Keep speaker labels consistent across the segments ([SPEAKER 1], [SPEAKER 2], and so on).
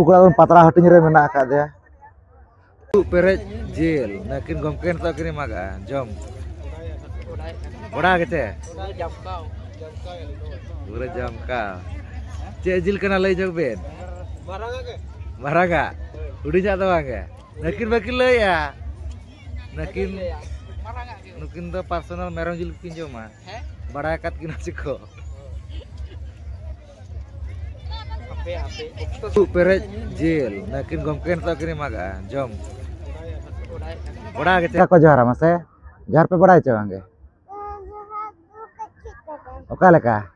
[SPEAKER 1] Bukul patra hatinya remena akak dia. Peret jil, nakin gomken tak kini maga, jom. Udah gitu ya? Udah jam kau. Cek jil kena lay jauh ben. Maraga. Udah nyata bang ya? Nakin bakil lay ya. Nakin tuh personal merong jil pinjau mah. Barakat kena siko. Peret jil, nakin gomken tak kini maga, jom. Udah gitu. Kau johar mas ya? Johar pe bड़ा cewang ke? Oka leka?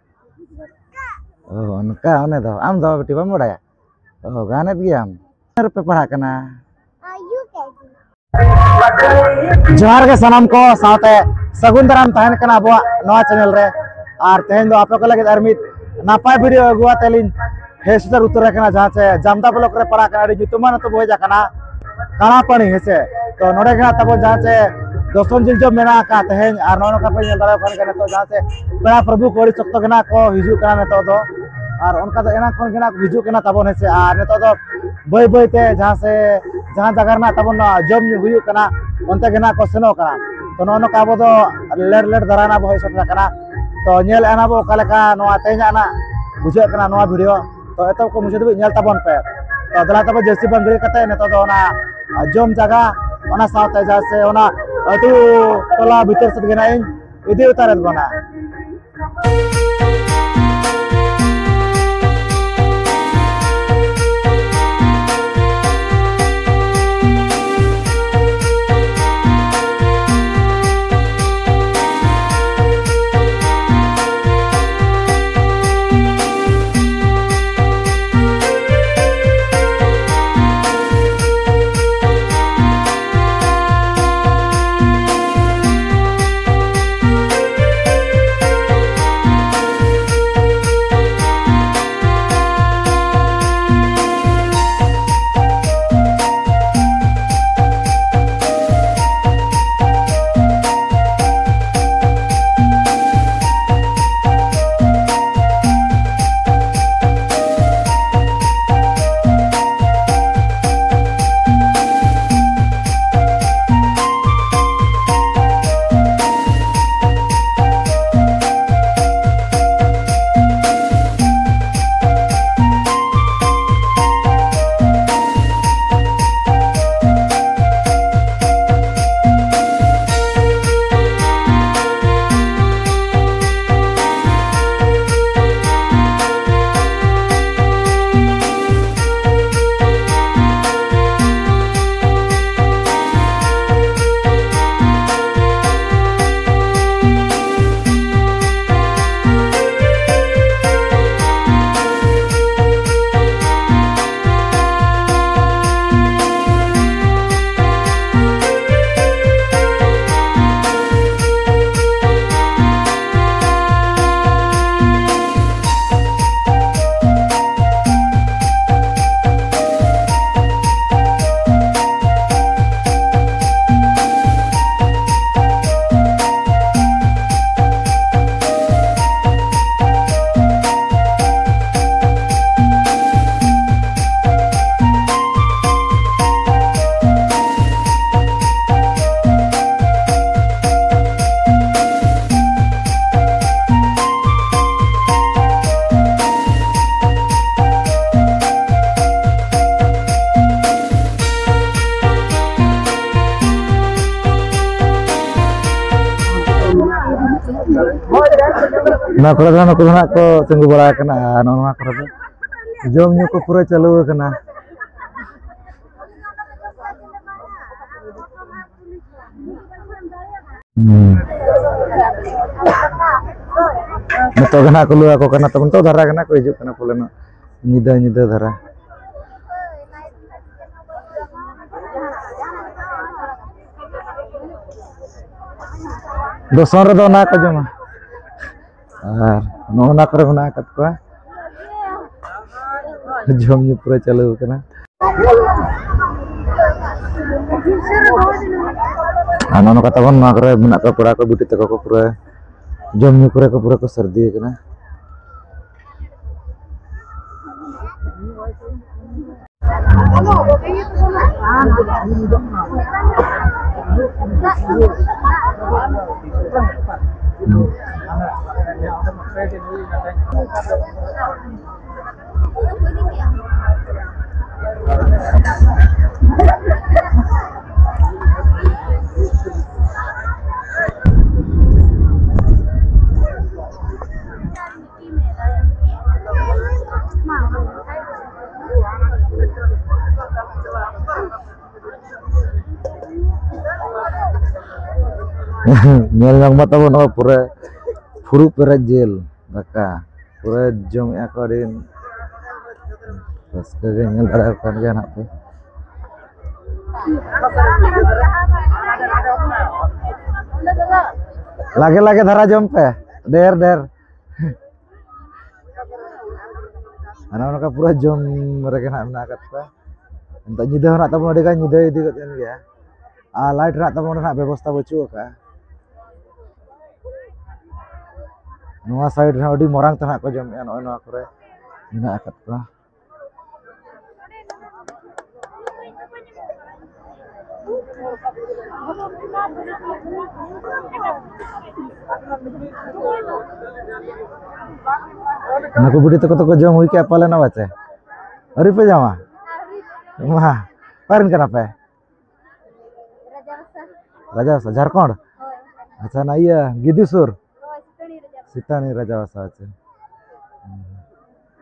[SPEAKER 1] Oh, uनका उन्हें दो, आम दो बेटी बम बड़ा है। Oh, गाने भी आम। घर पे पढ़ा करना। जोहार के सनम को साथे सगुंदराम तहन कना अबो नवा चैनल रे और तेहन दो आपे को लगे अरमित नापाय वीडियो अगुआ तेलिन हेसर उतर कना जहां से जामदा ब्लॉक रे पड़ा कना जुतुमान तो बोय जाकना काना पानी हेसे तो नोडे गना तब जहां से दोस्तों जिल जो मेना का तेहन और नोनो का पे नेल दारा खान कना तो जहां से पेड़ा प्रभु कोड़ी चक्तो गना को हिजु कना ने तो और उनका तो एना कोन गना हिजु कना तबन हेसे और ने तो बय बय ते जहां से जहां जगह ना तबन जम हुयु कना उनते गना को सेनो कना तो नोनो का बो दो लेर लेर दराना बो हेसर कना तो नेल एना बो कालेका नोआ तेना ना बुझे कना नोआ वीडियो तो एतो को मुझे भी नेल तबन पे तो दला तब जैसी बंगड़ी कते ने तो ना जम जगह ओना साथे जैसे ओना अतु टोला भीतर से गना इन इदी उतारत बना ना को तंगु बड़ा नवा जम को पूरा चालू करना तो गना को लुआ को करना तो धारा गना को हिजु करना पोले निदा निदा धारा दोसर रे दो ना को जमा और नोना करे बना कत को जम पूरा चालू करना नोनो कता बन ना करे बना को पड़ा को बुटी तक को पूरा जम पूरा को सर्दी करना Nyel yang mata pun pura furu pura jel daka pura jom ya kodin terus kagak nyel ada kan kan apa lagi dhara jom pe der anak-anak pura jom mereka nak menakat pa entah nyida nak tamu ada kan nyida itu kan ya light nak tamu nak ବ୍ୟବস্থা bacu ka Nua side ᱨᱮ ᱟᱹᱰᱤ ᱢᱟᱨᱟᱝ ᱛᱮ ᱱᱟᱜ ᱠᱚ ᱡᱚᱢᱮᱜᱼᱟ ᱱᱚᱜᱼᱚᱭ ᱱᱚᱣᱟ ᱠᱚᱨᱮ ᱢᱮᱱᱟᱜ ᱟᱠᱟᱫ ᱠᱚᱣᱟ ᱱᱩᱠᱩ ᱵᱩᱰᱷᱤ ᱛᱟᱠᱚ ᱛᱚᱠᱚ ᱡᱚᱢ ᱦᱩᱭ ᱠᱮᱜᱼᱟ ᱯᱟᱞᱮᱱ ᱵᱟᱪᱮ ᱟᱹᱣᱨᱤ ᱯᱮ ᱡᱚᱢᱟ ᱢᱟ ᱚᱠᱟᱨᱮᱱ ᱠᱟᱱᱟ ᱯᱮ ᱨᱟᱡᱟᱣᱥᱟ ᱡᱷᱟᱲᱠᱷᱚᱸᱰ ᱟᱪᱪᱷᱟ ᱱᱟ ᱤᱭᱟᱹ ᱜᱤᱫᱤ ᱥᱩᱨ Sitani Rajawasa aja.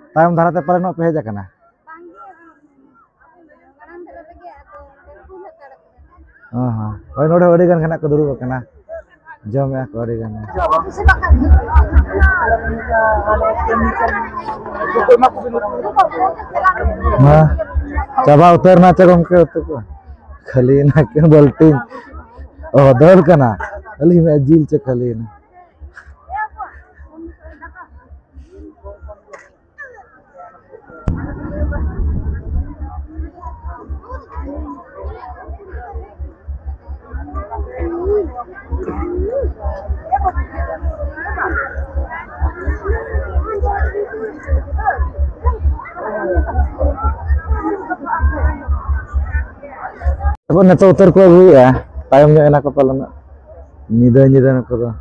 [SPEAKER 1] Tayam dhara te palen pe heja kana. Oi node odi gan kana ko duru kana. Jom ya ko odi gan. Nah, coba utarna cha gomke utu. Khali na ke baltin. Oh dol kana. Ali me jil cha khali na. Apa neto utar ko agu ya tayamnya enak kepala nak nyida nak ko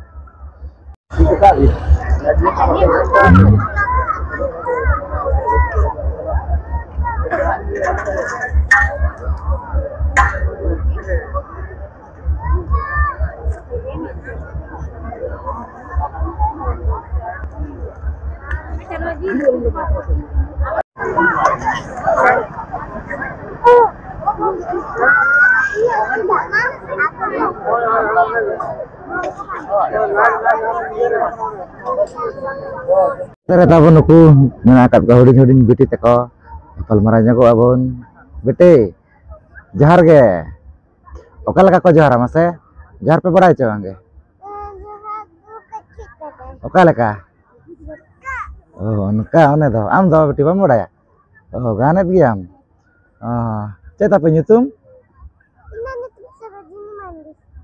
[SPEAKER 1] Ternyata pun aku menakat ke huding beti teko apal marahnya ko abon beti jahar ge oka leka ko jahar mase jahar pe badai cewang ge oka leka oh nuka one do am do beti pam badaya oh ganet gi am ceta pe nyutum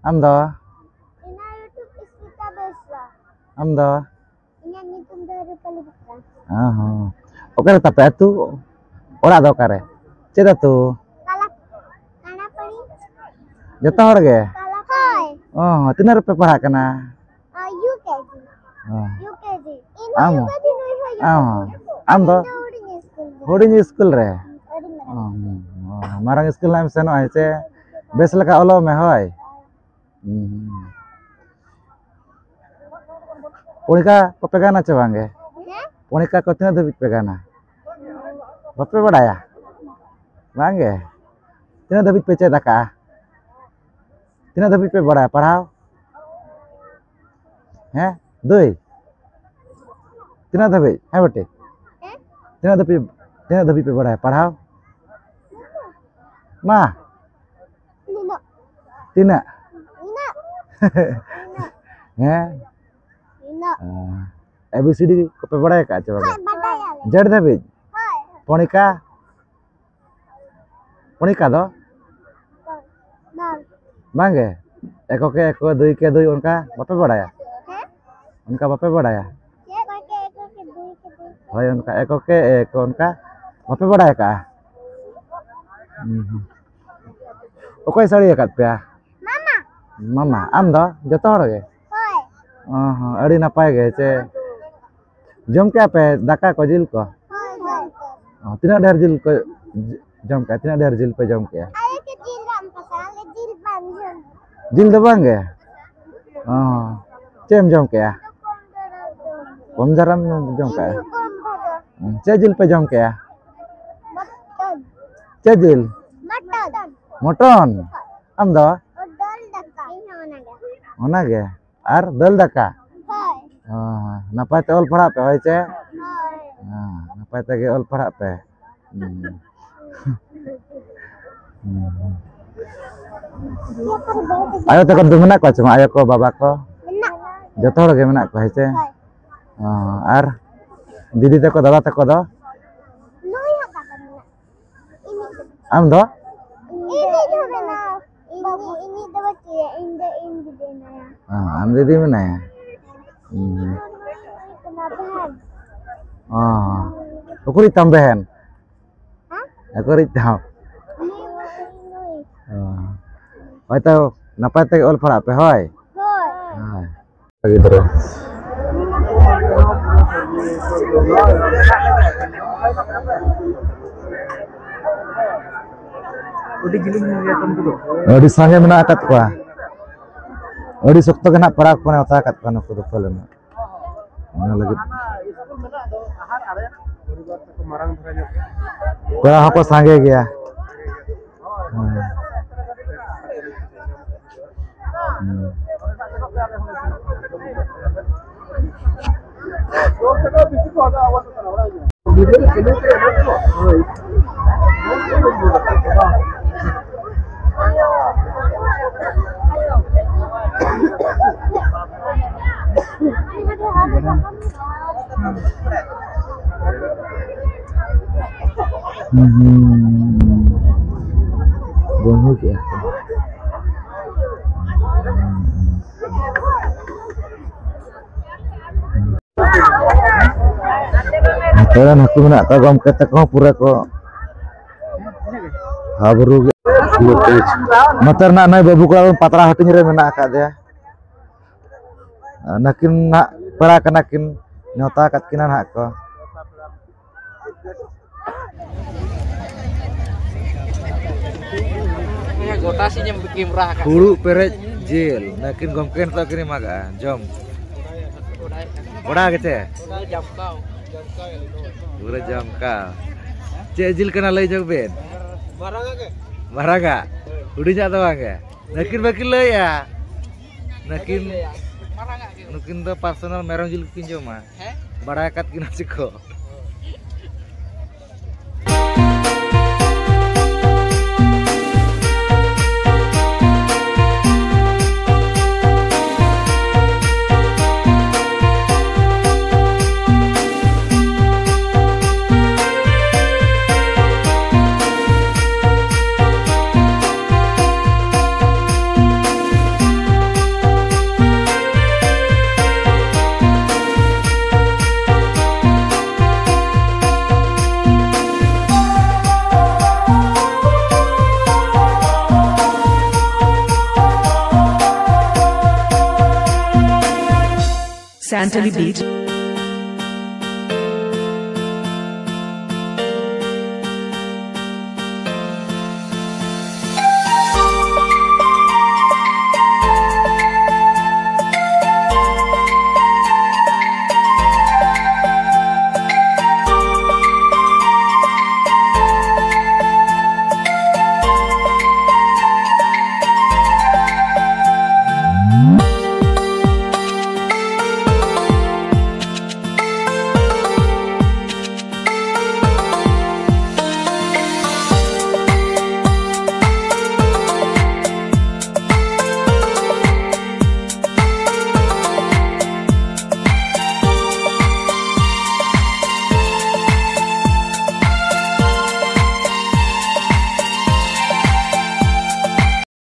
[SPEAKER 1] am do am do oke tapi itu orang ada kare cita tuh jatuh harga oh tina rupiah parah kena am do huding school re marang school nam seno aise bes leka olo me hoy Ponika ko pegana cewange Ponika ko tina dhabit pegana bape badaya bange tina dhabit pe cedaka tina dhabit pe badaya padhao doi tina dhabit bete tina dhabit pe badaya padhao ma tina ABCD ko pe badaya ka coba jad dhabit Ponika do bange eko ke eko doi ke doi unka bape badaya unka bape badaya hoy unka eko ke eko unka bape badaya ka Okoy sari akat pe?
[SPEAKER 2] Mama.
[SPEAKER 1] Mama, am do joto hor ge?
[SPEAKER 2] Hoi.
[SPEAKER 1] Adi napay ge che. Jom ke pe daka ko jil ko?
[SPEAKER 2] Hoi.
[SPEAKER 1] Tina der jil ko jom ke? Tina der jil pe jom ke?
[SPEAKER 2] Ayo ke jil ram pasang le jil banjun.
[SPEAKER 1] Jil do bang ge? Cem jom ke? Kom jaram jom ke? Che jil pe jom ke?
[SPEAKER 2] Mutton.
[SPEAKER 1] Che jil?
[SPEAKER 2] Mutton.
[SPEAKER 1] Moton. Am do?
[SPEAKER 2] Udal daka. Ini
[SPEAKER 1] Ona ge? Ar dal daka?
[SPEAKER 2] Hoi.
[SPEAKER 1] Napay te ol pahak pe hoy che?
[SPEAKER 2] Hoi.
[SPEAKER 1] Napay te ge ol pahak pe. Ayo te ko menak ko cuma ayo ko baba ko.
[SPEAKER 2] Menak.
[SPEAKER 1] Joto hor ge menak ko hoy che?
[SPEAKER 2] Hoi.
[SPEAKER 1] Ar didi te ko dada te ko do?
[SPEAKER 2] Noi apa kan menak? Ini.
[SPEAKER 1] Am do?
[SPEAKER 2] Ini juga menak. Ini dapat ya. Ini dena ya.
[SPEAKER 1] Am didi mana ya?
[SPEAKER 2] Kenapa?
[SPEAKER 1] Aku ditambahin.
[SPEAKER 2] Hah?
[SPEAKER 1] Aku ditambah.
[SPEAKER 2] Ini.
[SPEAKER 1] Hoy tao napay te ol pahak pe hoy.
[SPEAKER 2] Hoi.
[SPEAKER 1] Lagi terus. Di sange menak akat ko. Di sokto kena parak ko na akat ko ko pala na. Lagi. Kaya ako sange gaya. Jangan ya. Kailan aku nak kagam kata ko pura ko habru matar nak nai babu ko patra hati nyere menak akad ya nakin nak para kanakin nyota kat kinan hak ko
[SPEAKER 3] gota sih yang bikin murah kan.
[SPEAKER 1] Hulu peret jil nakin gomken to kini maga jom udah gitu ya
[SPEAKER 3] Jam kau.
[SPEAKER 1] Udah jam kau. Cek jil kena lay jauh ben. Maraga. Udah jatuh bang. Nakin bakil lay ya. Nakin. Nakin tuh personal merong jil kinjo mah. Barakat kena ciko.
[SPEAKER 4] Santali Beach.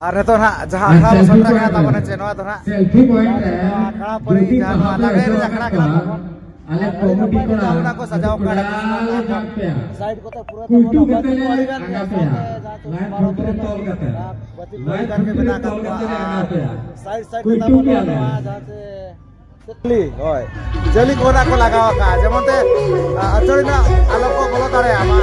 [SPEAKER 1] Are to nak jahat kau sondra kena tamu na cheno to nak.
[SPEAKER 5] Selfie point
[SPEAKER 1] Kena pori jahat lage re jakna kena tamu.
[SPEAKER 4] ale komudi kona
[SPEAKER 1] ᱚᱱᱟ ᱠᱚ ᱥᱟᱡᱟᱣ ᱠᱟᱫᱟ ᱥᱟइड ᱠᱚᱛᱮ ᱯᱩᱨᱟᱹ ᱛᱚ ᱵᱟᱛᱤ ᱠᱚ ᱟᱹᱰᱤ ᱜᱟᱱ
[SPEAKER 4] lain komudi tol kata
[SPEAKER 1] ᱵᱟᱛᱤ ᱠᱚ ᱟᱹᱰᱤ ᱜᱟᱱ ᱜᱮ ᱵᱮᱱᱟᱣ ᱠᱟᱫᱟ ᱥᱟइड ᱥᱟइड ᱛᱮ ᱛᱟᱵᱚᱱ ᱡᱟᱦᱟᱸᱛᱮ ᱡᱟᱹᱞᱤ ᱦᱳᱭ ᱡᱟᱹᱞᱤ ᱠᱚ ᱚᱱᱟ ᱠᱚ ᱞᱟᱜᱟᱣ ᱟᱠᱟᱫᱼᱟ ᱡᱮᱢᱚᱱ ᱛᱮ ᱟᱹᱛᱷᱟᱹᱲᱤ ᱟᱞᱚ ᱠᱚ ᱵᱚᱞᱚ ᱫᱟᱲᱮᱭᱟᱜᱼᱟ ᱢᱟ